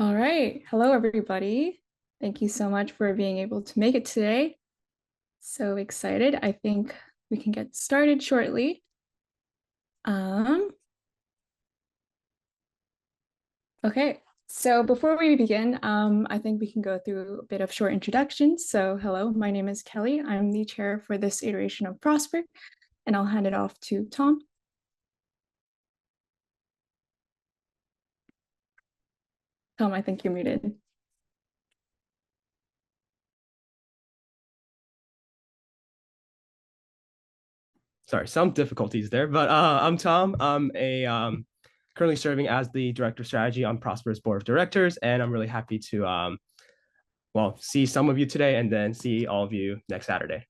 All right. Hello, everybody. Thank you so much for being able to make it today. So excited. I think we can get started shortly. Okay. So before we begin, I think we can go through a bit of short introductions. So hello, my name is Kelly. I'm the chair for this iteration of Prosper, and I'll hand it off to Tom. Tom, I think you're muted. Sorry, some difficulties there, but I'm Tom. I'm currently serving as the director of strategy on Prosper's board of directors, and I'm really happy to see some of you today and then see all of you next Saturday.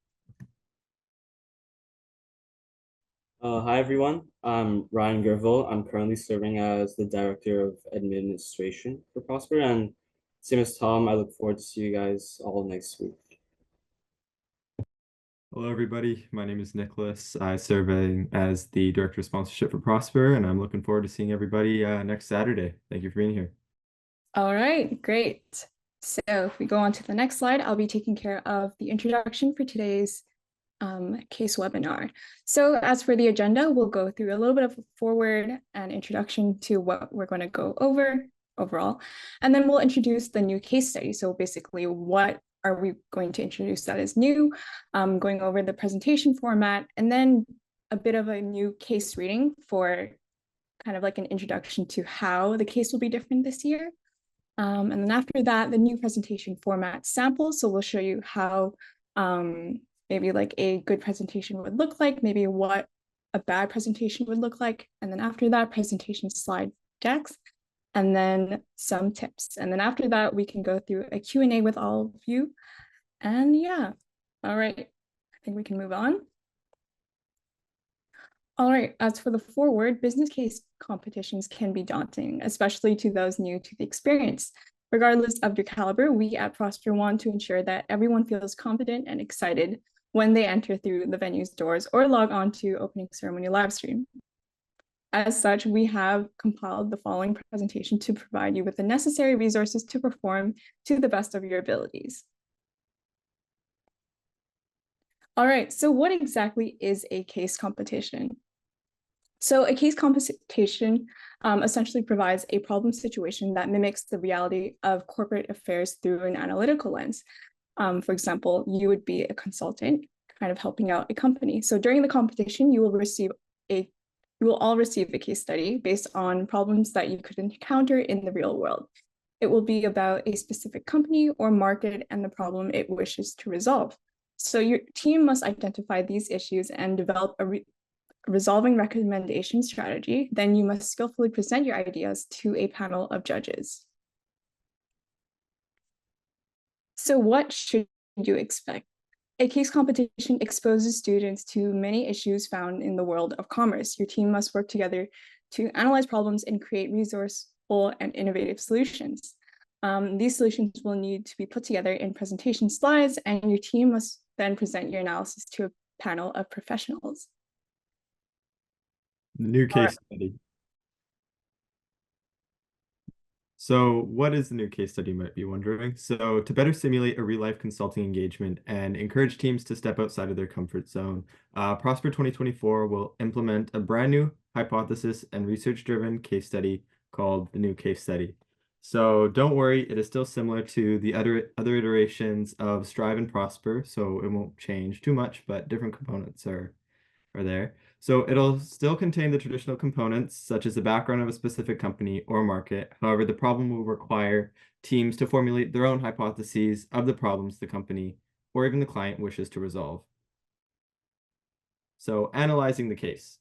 Hi everyone, I'm Ryan Gerville. I'm currently serving as the Director of Administration for Prosper, and same as Tom, I look forward to see you guys all next week. Hello, everybody. My name is Nicholas. I serve as the Director of Sponsorship for Prosper, and I'm looking forward to seeing everybody next Saturday. Thank you for being here. All right, great. So if we go on to the next slide, I'll be taking care of the introduction for today's case webinar. So as for the agenda, we'll go through a little bit of a forward and introduction to what we're going to go over overall, and then we'll introduce the new case study. So basically, what are we going to introduce that is new, going over the presentation format, and then a bit of a new case reading for kind of like an introduction to how the case will be different this year. And then after that, the new presentation format samples. So we'll show you how maybe like a good presentation would look like, maybe what a bad presentation would look like. And then after that, presentation slide decks, and then some tips. And then after that, we can go through a Q&A with all of you. And yeah, all right, I think we can move on. All right, as for the forward, business case competitions can be daunting, especially to those new to the experience. Regardless of your caliber, we at Prosper want to ensure that everyone feels confident and excited when they enter through the venue's doors or log on to opening ceremony live stream. As such, we have compiled the following presentation to provide you with the necessary resources to perform to the best of your abilities. All right, so what exactly is a case competition? So a case competition essentially provides a problem situation that mimics the reality of corporate affairs through an analytical lens. For example, you would be a consultant kind of helping out a company. So during the competition, you will all receive a case study based on problems that you could encounter in the real world. It will be about a specific company or market and the problem it wishes to resolve. So your team must identify these issues and develop a resolving recommendation strategy. Then you must skillfully present your ideas to a panel of judges. So what should you expect? A case competition exposes students to many issues found in the world of commerce. Your team must work together to analyze problems and create resourceful and innovative solutions. These solutions will need to be put together in presentation slides, and your team must then present your analysis to a panel of professionals. New case study. So what is the new case study, you might be wondering? So to better simulate a real-life consulting engagement and encourage teams to step outside of their comfort zone, Prosper 2024 will implement a brand new hypothesis and research-driven case study called the new case study. So don't worry, it is still similar to the other iterations of Strive and Prosper, so it won't change too much, but different components are there. So it'll still contain the traditional components, such as the background of a specific company or market. However, the problem will require teams to formulate their own hypotheses of the problems the company or even the client wishes to resolve. So analyzing the case.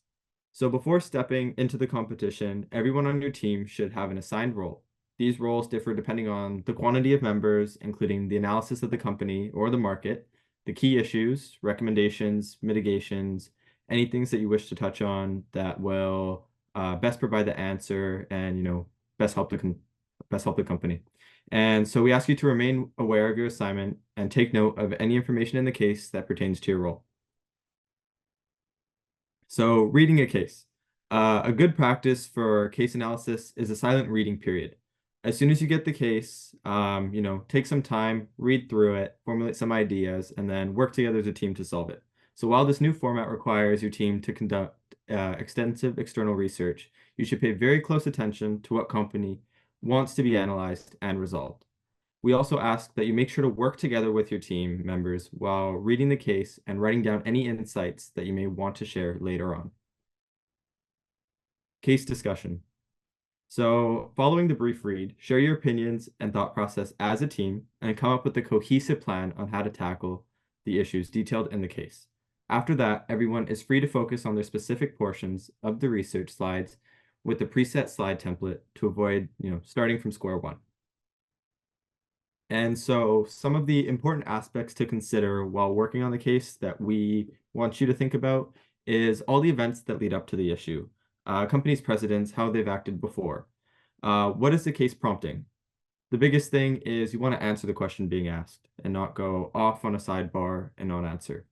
So before stepping into the competition, everyone on your team should have an assigned role. These roles differ depending on the quantity of members, including the analysis of the company or the market, the key issues, recommendations, mitigations, any things that you wish to touch on that will best provide the answer and best help the company. And so we ask you to remain aware of your assignment and take note of any information in the case that pertains to your role. So reading a case. A good practice for case analysis is a silent reading period. As soon as you get the case, take some time, read through it, formulate some ideas, and then work together as a team to solve it. So while this new format requires your team to conduct extensive external research, you should pay very close attention to what company wants to be analyzed and resolved. We also ask that you make sure to work together with your team members while reading the case and writing down any insights that you may want to share later on. Case discussion. So following the brief read, share your opinions and thought process as a team and come up with a cohesive plan on how to tackle the issues detailed in the case. After that, everyone is free to focus on their specific portions of the research slides with the preset slide template to avoid, starting from square one. And so some of the important aspects to consider while working on the case that we want you to think about is all the events that lead up to the issue, company's precedents, how they've acted before. What is the case prompting? The biggest thing is you want to answer the question being asked and not go off on a sidebar and not answer.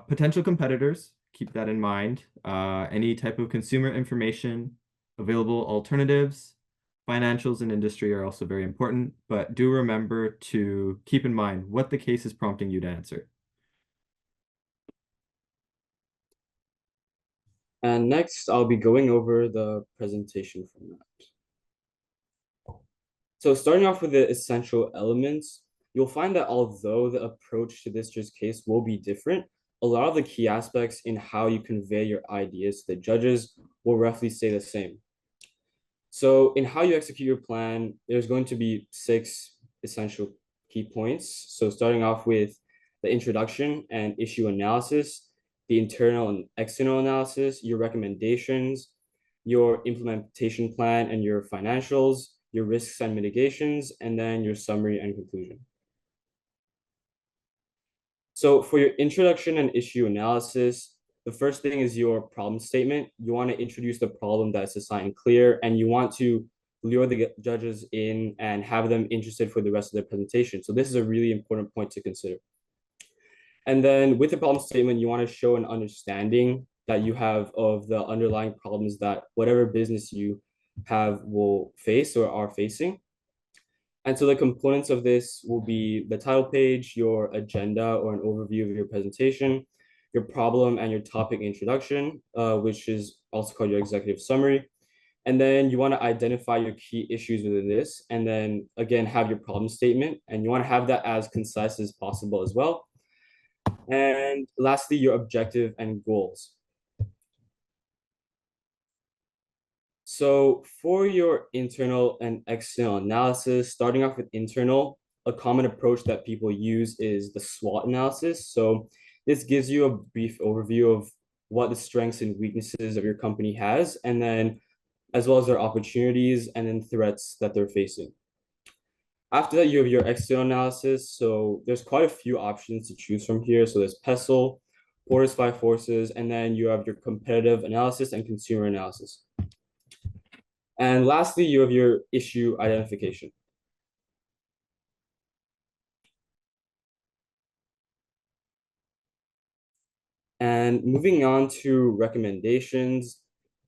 Potential competitors, keep that in mind. Any type of consumer information, available alternatives, financials and industry are also very important, but do remember to keep in mind what the case is prompting you to answer. And next, I'll be going over the presentation format. So starting off with the essential elements, you'll find that although the approach to this judge's case will be different, a lot of the key aspects in how you convey your ideas to the judges will roughly stay the same. So in how you execute your plan, there's going to be 6 essential key points. So starting off with the introduction and issue analysis, the internal and external analysis, your recommendations, your implementation plan and your financials, your risks and mitigations, and then your summary and conclusion. So for your introduction and issue analysis, the first thing is your problem statement. You want to introduce the problem that's assigned and clear, and you want to lure the judges in and have them interested for the rest of their presentation. So this is a really important point to consider. And then with the problem statement, you want to show an understanding that you have of the underlying problems that whatever business you have will face or are facing. And so the components of this will be the title page, your agenda or an overview of your presentation, your problem and your topic introduction, which is also called your executive summary. And then you want to identify your key issues within this, and then again, have your problem statement, and you want to have that as concise as possible as well. And lastly, your objective and goals. So for your internal and external analysis, starting off with internal, a common approach that people use is the SWOT analysis. So this gives you a brief overview of what the strengths and weaknesses of your company has, and then as well as their opportunities and then threats that they're facing. After that, you have your external analysis. So there's quite a few options to choose from here. So there's PESTLE, Porter's 5 Forces, and then you have your competitive analysis and consumer analysis. And lastly, you have your issue identification. And moving on to recommendations,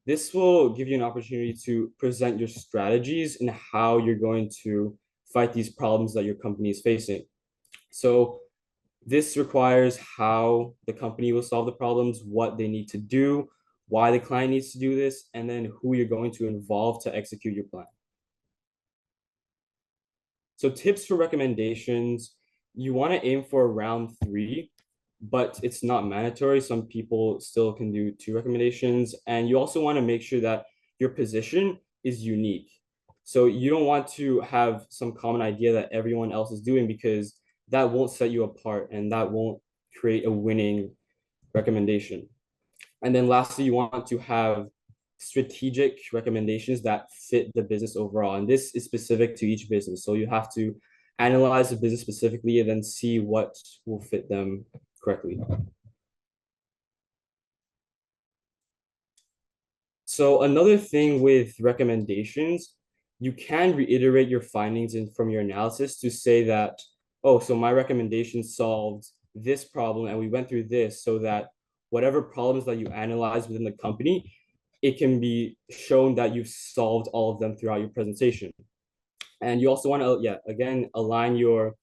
this will give you an opportunity to present your strategies and how you're going to fight these problems that your company is facing. So this requires how the company will solve the problems, what they need to do, why the client needs to do this, and then who you're going to involve to execute your plan. So tips for recommendations, you want to aim for around 3, but it's not mandatory. Some people still can do 2 recommendations. And you also want to make sure that your position is unique. So you don't want to have some common idea that everyone else is doing, because that won't set you apart and that won't create a winning recommendation. And then lastly, you want to have strategic recommendations that fit the business overall. And this is specific to each business. So you have to analyze the business specifically and then see what will fit them correctly. So another thing with recommendations, you can reiterate your findings from your analysis to say that, oh, so my recommendation solved this problem and we went through this, so that whatever problems that you analyze within the company, it can be shown that you've solved all of them throughout your presentation. And you also want to, yeah, again, align your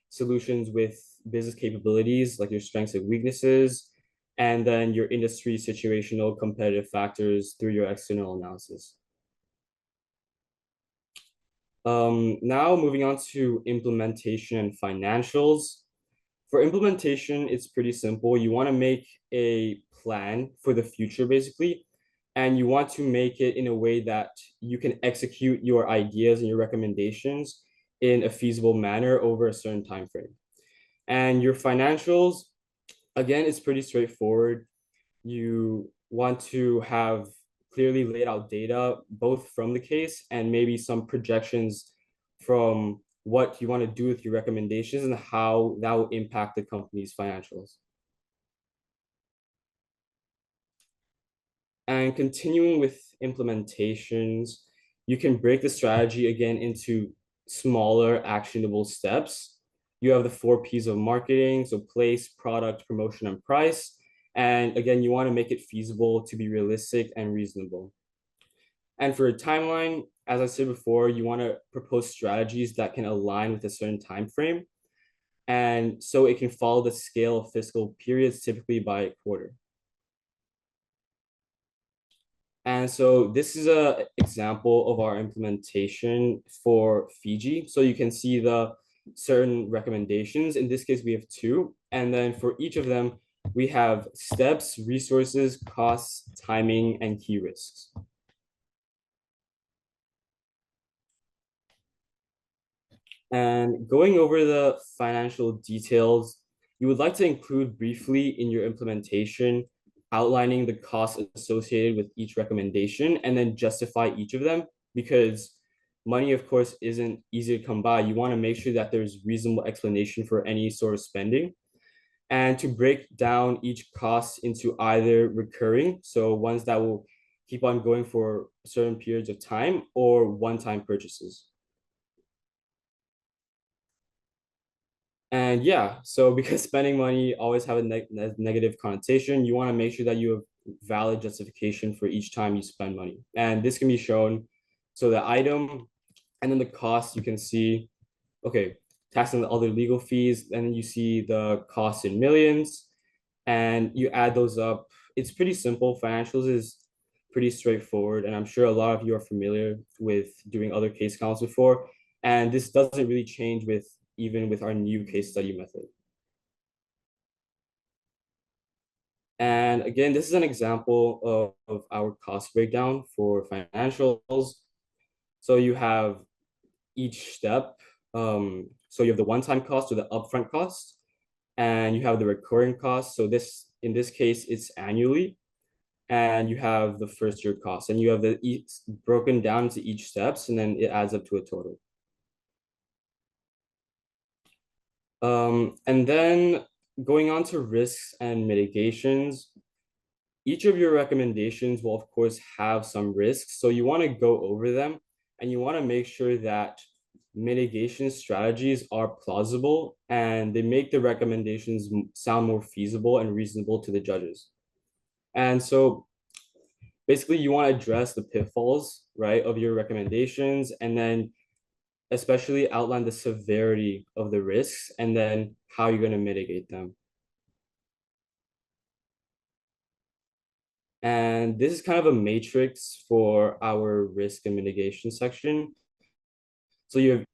solutions with business capabilities, like your strengths and weaknesses, and then your industry situational competitive factors through your external analysis. Now moving on to implementation and financials. For implementation, it's pretty simple. You want to make a plan for the future, basically, and you want to make it in a way that you can execute your ideas and your recommendations in a feasible manner over a certain time frame. And your financials, again, it's pretty straightforward. You want to have clearly laid out data, both from the case and maybe some projections from what you want to do with your recommendations and how that will impact the company's financials. And continuing with implementations, you can break the strategy again into smaller actionable steps. You have the 4 P's of marketing, so place, product, promotion, and price. And again, you want to make it feasible to be realistic and reasonable. And for a timeline, as I said before, you want to propose strategies that can align with a certain time frame. And so it can follow the scale of fiscal periods, typically by quarter. And so this is an example of our implementation for Fiji. So you can see the certain recommendations. In this case, we have 2. And then for each of them, we have steps, resources, costs, timing, and key risks. And going over the financial details, you would like to include briefly in your implementation, outlining the costs associated with each recommendation and then justify each of them, because money, of course, isn't easy to come by. You want to make sure that there's reasonable explanation for any sort of spending, and to break down each cost into either recurring, so ones that will keep on going for certain periods of time, or one-time purchases. And yeah, so because spending money always have a negative connotation, you want to make sure that you have valid justification for each time you spend money. And this can be shown. So the item and then the cost, you can see, okay, tax and other legal fees, and then you see the cost in millions, and you add those up. It's pretty simple. Financials is pretty straightforward, and I'm sure a lot of you are familiar with doing other case counts before. And this doesn't really change with even with our new case study method. And again, this is an example of our cost breakdown for financials. So you have each step. So you have the one-time cost or the upfront cost, and you have the recurring cost. So in this case, it's annually, and you have the first year cost, and you have the broken down into each steps, and then it adds up to a total. And then going on to risks and mitigations, each of your recommendations will, of course, have some risks. So you want to go over them, and you want to make sure that mitigation strategies are plausible and they make the recommendations sound more feasible and reasonable to the judges. And so basically, you want to address the pitfalls, right, of your recommendations, and then especially outline the severity of the risks and then how you're going to mitigate them. And this is kind of a matrix for our risk and mitigation section. So you have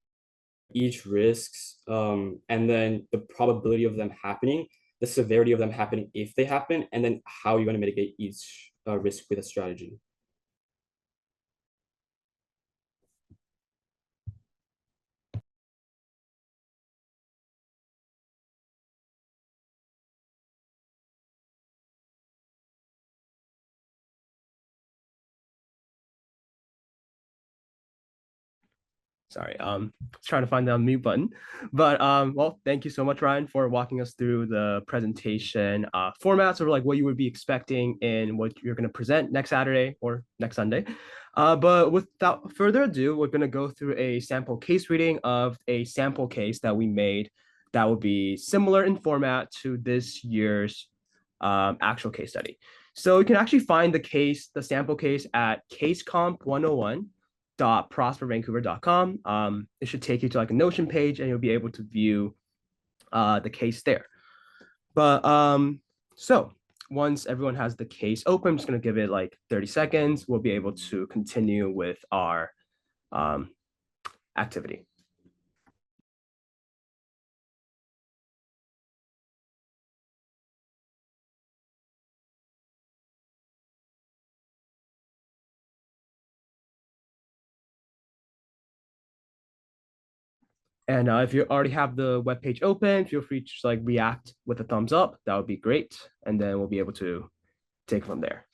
each risks, and then the probability of them happening, the severity of them happening if they happen, and then how you're going to mitigate each risk with a strategy. Sorry, trying to find the mute button. But well, thank you so much, Ryan, for walking us through the presentation formats, or like what you would be expecting in what you're going to present next Saturday or next Sunday. But without further ado, we're going to go through a sample case reading of a sample case that we made that will be similar in format to this year's actual case study. So you can actually find the sample case at CaseComp 101. www.prospervancouver.com. It should take you to like a Notion page, and you'll be able to view the case there. But so once everyone has the case open, I'm just going to give it like 30 seconds. We'll be able to continue with our activity. And if you already have the web page open, feel free to just like react with a thumbs up. That would be great. And then we'll be able to take from there.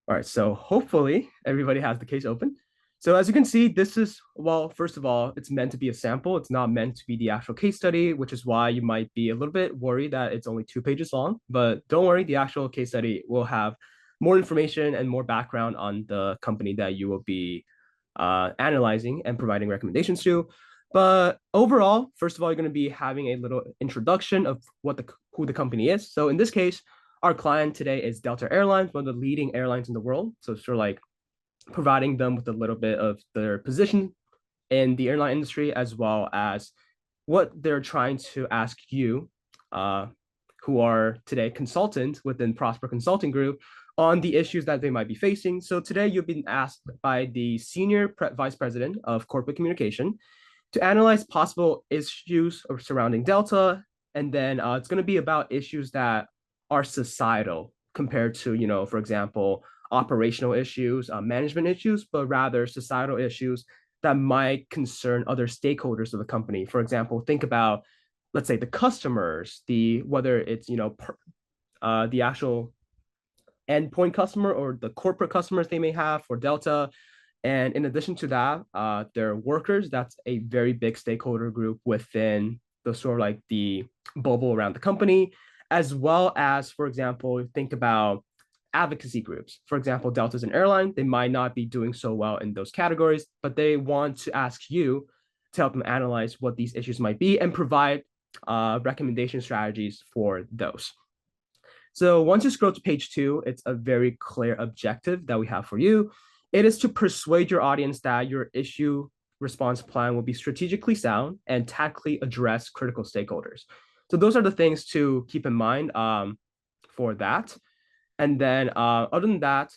All right, so hopefully everybody has the case open. So as you can see, this is, well, first of all, it's meant to be a sample. It's not meant to be the actual case study, which is why you might be a little bit worried that it's only 2 pages long. But don't worry, the actual case study will have more information and more background on the company that you will be analyzing and providing recommendations to. But overall, first of all, you're going to be having a little introduction of who the company is. So in this case, our client today is Delta Airlines, one of the leading airlines in the world. So it's sort of like providing them with a little bit of their position in the airline industry, as well as what they're trying to ask you, who are today consultants within Prosper Consulting Group, on the issues that they might be facing. So today you've been asked by the Senior Vice President of Corporate Communication to analyze possible issues surrounding Delta. And then it's going to be about issues that are societal compared to, you know, for example, operational issues, management issues, but rather societal issues that might concern other stakeholders of the company. For example, think about, let's say, the customers, whether it's, you know, the actual endpoint customer or the corporate customers they may have for Delta. And in addition to that, their workers, that's a very big stakeholder group within the sort of like the bubble around the company, as well as, for example, think about advocacy groups. For example, Delta's an airline. They might not be doing so well in those categories, but they want to ask you to help them analyze what these issues might be and provide recommendation strategies for those. So once you scroll to page 2, it's a very clear objective that we have for you. It is to persuade your audience that your issue response plan will be strategically sound and tactically address critical stakeholders. So those are the things to keep in mind for that. And then other than that,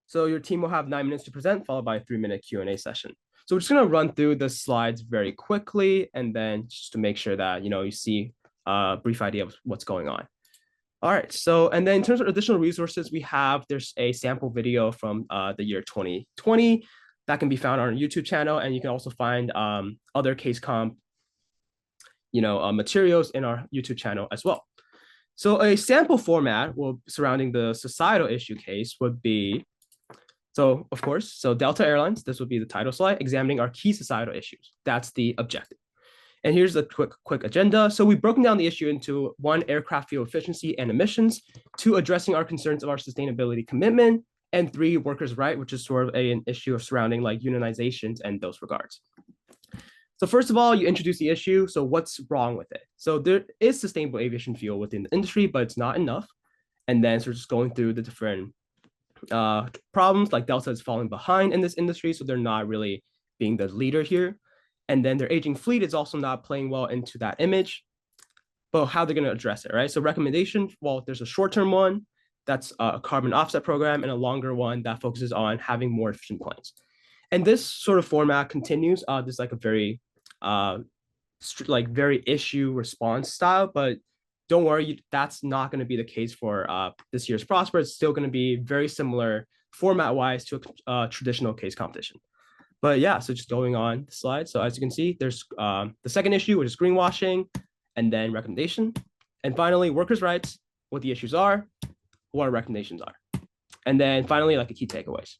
so your team will have 9 minutes to present, followed by a 3-minute Q&A session. So we're just going to run through the slides very quickly, and then just to make sure that, you know, you see a brief idea of what's going on. All right, so, and then in terms of additional resources, there's a sample video from the year 2020 that can be found on our YouTube channel, and you can also find other case comp, you know, materials in our YouTube channel as well. So a sample format surrounding the societal issue case would be, so of course, so Delta Airlines, this would be the title slide, examining our key societal issues. That's the objective. And here's the quick agenda. So we've broken down the issue into 1, aircraft fuel efficiency and emissions, 2, addressing our concerns of our sustainability commitment, and 3, workers' right, which is sort of an issue surrounding like unionizations and those regards. So first of all, you introduce the issue. So what's wrong with it? So there is sustainable aviation fuel within the industry, but it's not enough. And then so just going through the different problems, like Delta is falling behind in this industry, so they're not really being the leader here. And then their aging fleet is also not playing well into that image, but how they're going to address it, right? So recommendation, well, there's a short-term one, that's a carbon offset program, and a longer one that focuses on having more efficient planes. And this sort of format continues. There's like a very, very issue response style, but don't worry, that's not going to be the case for this year's Prosper. It's still going to be very similar format-wise to a traditional case competition. But yeah, so just going on the slide. So as you can see, there's the second issue, which is greenwashing, and then recommendation. And finally, workers' rights, what the issues are, what our recommendations are. And then finally, like the key takeaways.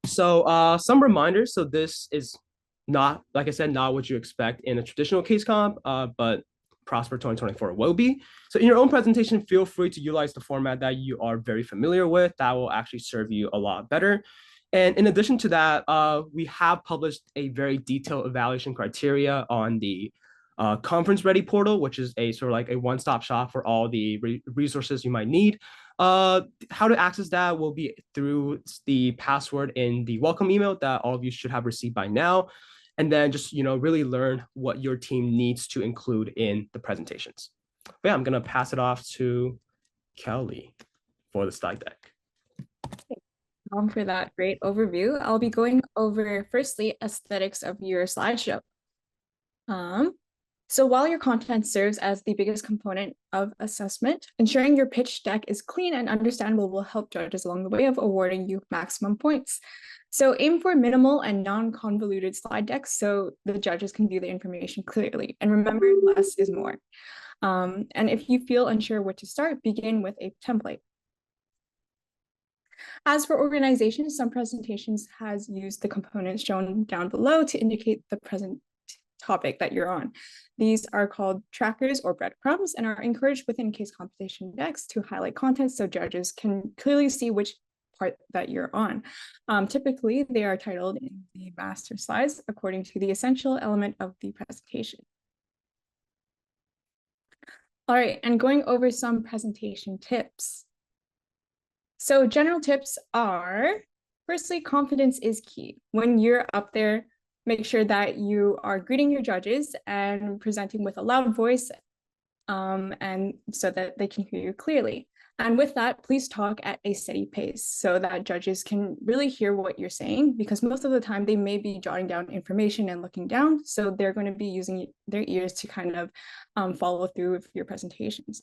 So some reminders. So this is not, like I said, not what you expect in a traditional case comp, but Prosper 2024 will be. So in your own presentation, feel free to utilize the format that you are very familiar with. That will actually serve you a lot better. And in addition to that, we have published a very detailed evaluation criteria on the Conference Ready portal, which is a sort of like a one-stop shop for all the resources you might need. How to access that will be through the password in the welcome email that all of you should have received by now. And then just, really learn what your team needs to include in the presentations. But yeah, I'm gonna pass it off to Kelly for the slide deck. For that great overview. I'll be going over firstly aesthetics of your slideshow. So while your content serves as the biggest component of assessment, ensuring your pitch deck is clean and understandable will help judges along the way of awarding you maximum points. So aim for minimal and non-convoluted slide decks so the judges can view the information clearly. And remember, less is more. And if you feel unsure where to start, begin with a template. As for organization, some presentations has used the components shown down below to indicate the present topic that you're on. These are called trackers or breadcrumbs and are encouraged within case competition decks to highlight content so judges can clearly see which part that you're on. Typically, they are titled in the master slides according to the essential element of the presentation. All right, and going over some presentation tips. So general tips are, firstly, confidence is key. When you're up there, make sure that you are greeting your judges and presenting with a loud voice, and so that they can hear you clearly. And with that, please talk at a steady pace so that judges can really hear what you're saying, because most of the time they may be jotting down information and looking down. So they're going to be using their ears to kind of follow through with your presentations.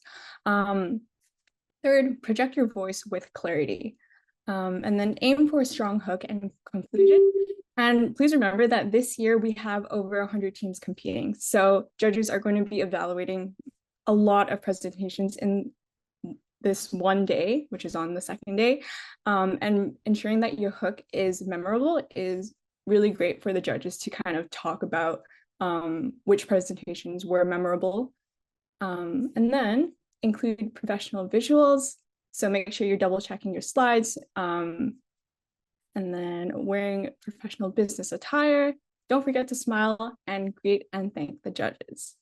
Third, project your voice with clarity. And then aim for a strong hook and conclusion. And please remember that this year we have over 100 teams competing. So judges are going to be evaluating a lot of presentations in this one day, which is on the second day. And ensuring that your hook is memorable is really great for the judges to kind of talk about which presentations were memorable. And then include professional visuals. So make sure you're double checking your slides. And then wearing professional business attire. Don't forget to smile and greet and thank the judges.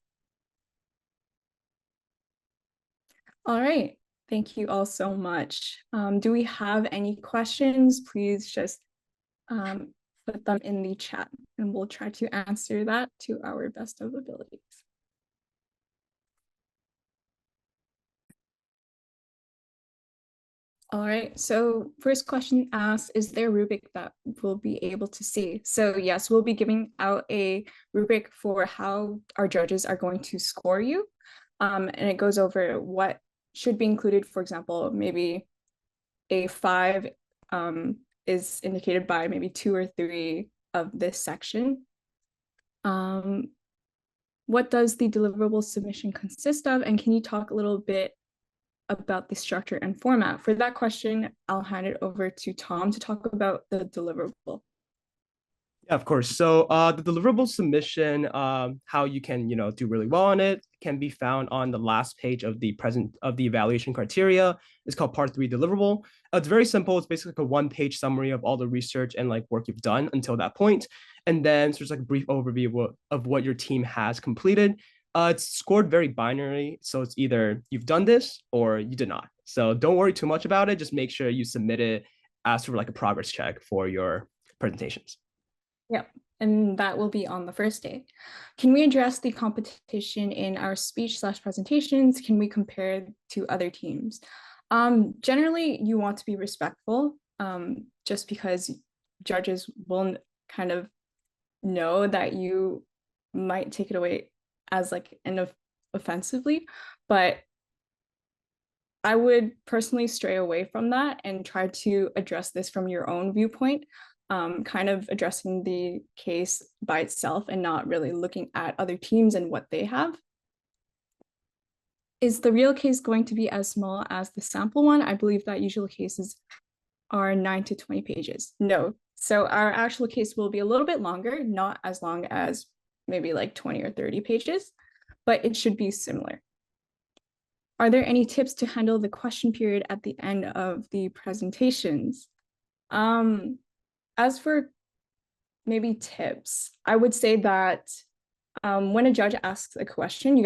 All right, thank you all so much. Do we have any questions? Please just put them in the chat and we'll try to answer that to our best of abilities. All right, so first question asks, is there a rubric that we'll be able to see? So yes, we'll be giving out a rubric for how our judges are going to score you. And it goes over what should be included. For example, maybe a 5 is indicated by maybe 2 or 3 of this section. What does the deliverable submission consist of? And can you talk a little bit about the structure and format? For that question, I'll hand it over to Tom to talk about the deliverable. Yeah, of course. So the deliverable submission, how you can, do really well on it can be found on the last page of the evaluation criteria. It's called part 3 deliverable. It's very simple. It's basically like a 1-page summary of all the research and like work you've done until that point. And then so there's like a brief overview of what your team has completed. It's scored very binary. So it's either you've done this or you did not. So don't worry too much about it. Just make sure you submit it as sort of like a progress check for your presentations. Yep, and that will be on the first day. Can we address the competition in our speech/presentations? Can we compare to other teams? Generally, you want to be respectful, just because judges will kind of know that you might take it away as like offensively, but I would personally stray away from that and try to address this from your own viewpoint, kind of addressing the case by itself and not really looking at other teams and what they have. Is the real case going to be as small as the sample one? I believe that usual cases are 9 to 20 pages. No, so our actual case will be a little bit longer, not as long as maybe like 20 or 30 pages. but it should be similar. Are there any tips to handle the question period at the end of the presentations? As for maybe tips, I would say that when a judge asks a question,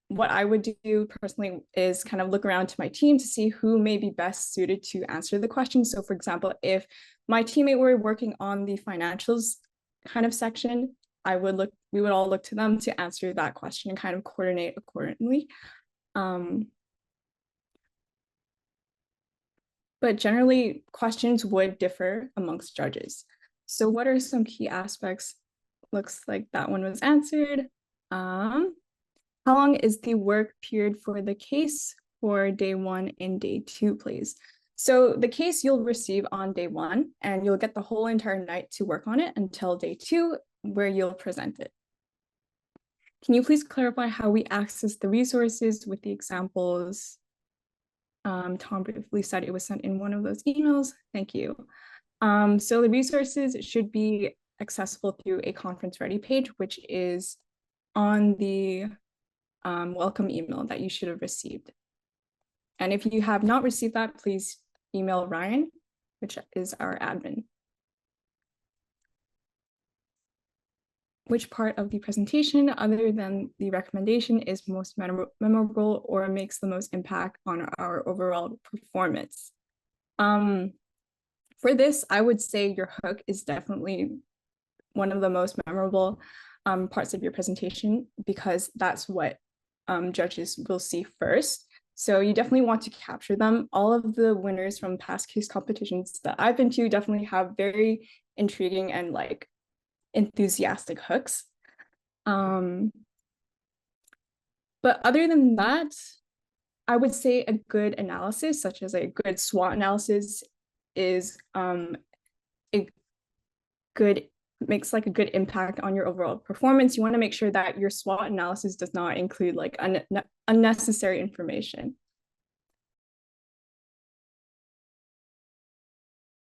what I would do personally is kind of look around to my team to see who may be best suited to answer the question. So for example, if my teammate were working on the financials kind of section, we would all look to them to answer that question and kind of coordinate accordingly. But generally, questions would differ amongst judges. So what are some key aspects? Looks like that one was answered. How long is the work period for the case for day 1 and day 2, please? So the case you'll receive on day 1, and you'll get the whole entire night to work on it until day 2, where you'll present it. Can you please clarify how we access the resources with the examples? Tom briefly said it was sent in one of those emails. Thank you. So the resources should be accessible through a conference ready page, which is on the welcome email that you should have received. And if you have not received that, please email Ryan, which is our admin. Which part of the presentation, other than the recommendation, is most memorable or makes the most impact on our overall performance? For this, I would say your hook is definitely one of the most memorable parts of your presentation, because that's what judges will see first. So you definitely want to capture them. All of the winners from past case competitions that I've been to definitely have very intriguing and like enthusiastic hooks. But other than that, I would say a good analysis, such as a good SWOT analysis, is makes like a good impact on your overall performance. You want to make sure that your SWOT analysis does not include like unnecessary information.